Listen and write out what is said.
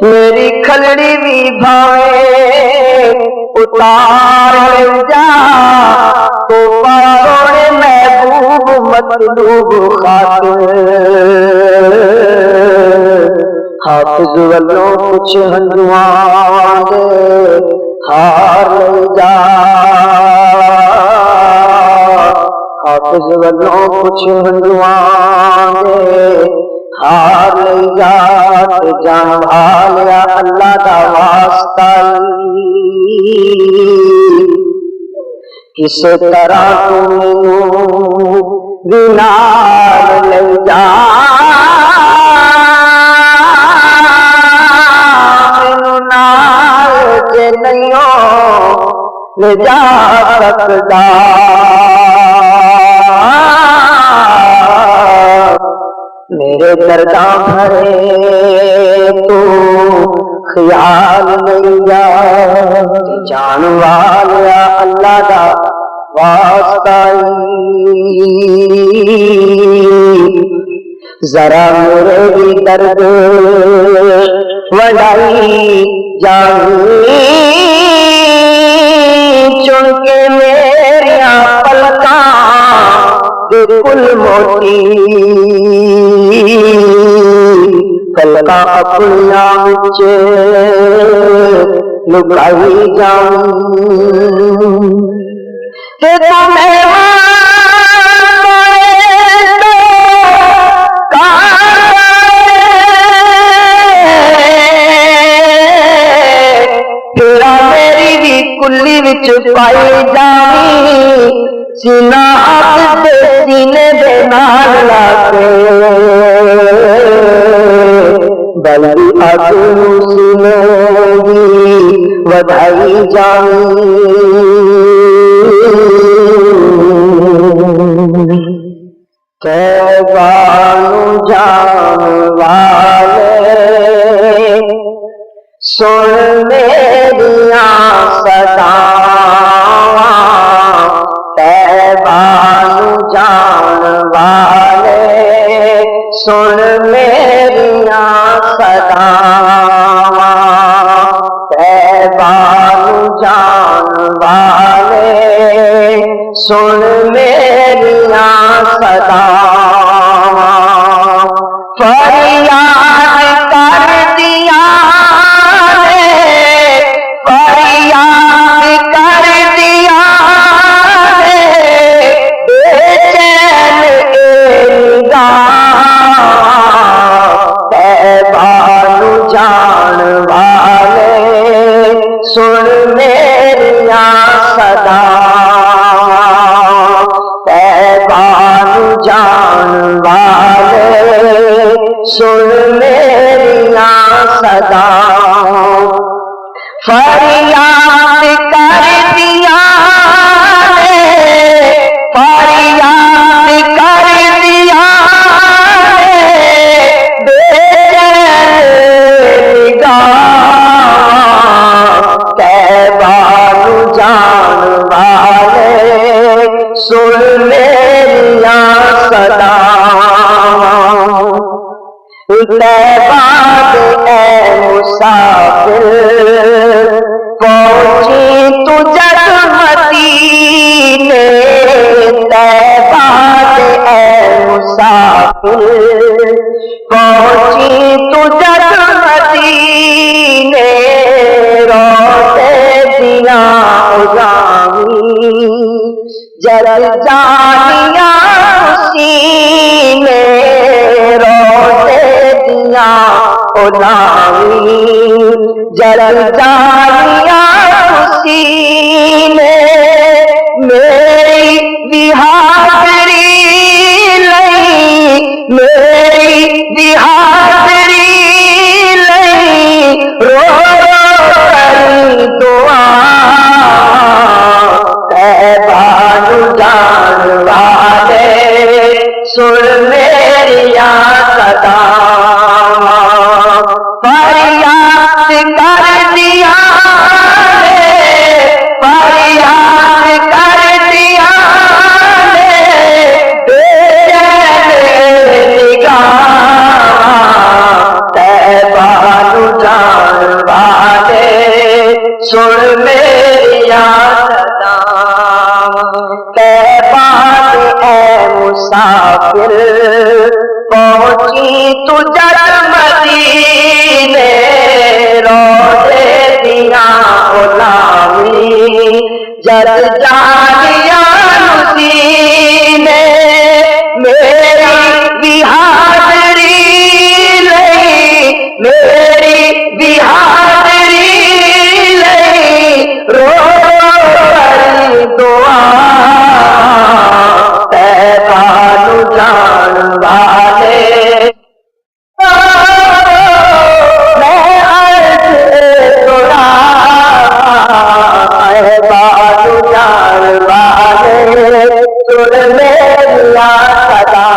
میری کھلڑی بھی بھاوے اتار لے جا تو پاروڑے محبوب مطلوب خاطر حافظ والوں کچھ ہنجوان دے ہار لے جا حافظ والوں کچھ ہنجوان دے ہار لے جا تے جان بھالیا اللہ دا واسطہ کس طرح تمہیں نال لے جا مینوں نال جے نہیں لے جا سکدا میرے درداں بھرے تو خیال نہیں جا جان والیا اللہ دا واسطہ ذرا میرے بھی درد وڈائی جانی چن کے میریاں پلکاں بالکل موٹی پلکاں اپنیاں وچ لکائی جاؤں تے تیرا میری بھی کلی وچ پائی جانی سینہ آپ دے سینے دے نال لا کے بلدی اگ سینے دی ودائی جانی کیبانو جان والے سن میریاں صداواں کیبانو جان والے سن میریاں صداواں کیبانو جان والے سن میریاں صداواں فریاد کر دیا فریاد کر دیا بے چین کیبانو جان والے سن میریاں صداواں کیبانو جان والے سن میریاں صداواں فریاد کر دیا فریاد کر دیا بے کیبانو جان والے سن میریاں صداواں بعد اے مسافر پہنچی تو جگ مدینے بعد اے مسافر پہنچی تو جگ مدینے روتے دیا اجامی جل جانیاں سینے روتے دیا اجامی جل جانیاں سینے میری بہادری لئی میری بہادری لئی رو کری دعا کیبانو جان والے سن میریاں صداواں فریاد کر دیا فریاد کر دیا نگاہ کیبانو جان سن میری صدا بعد اے مسافر پہنچی تو جگ مدینے روضے دیا غلامی جد جانیا نسینے میری بھی حاضری لئی میری بھی حاضری لئی رو دعا تیبانو جان والے میں عرض ترا تیبانو جان والے سن میری صدا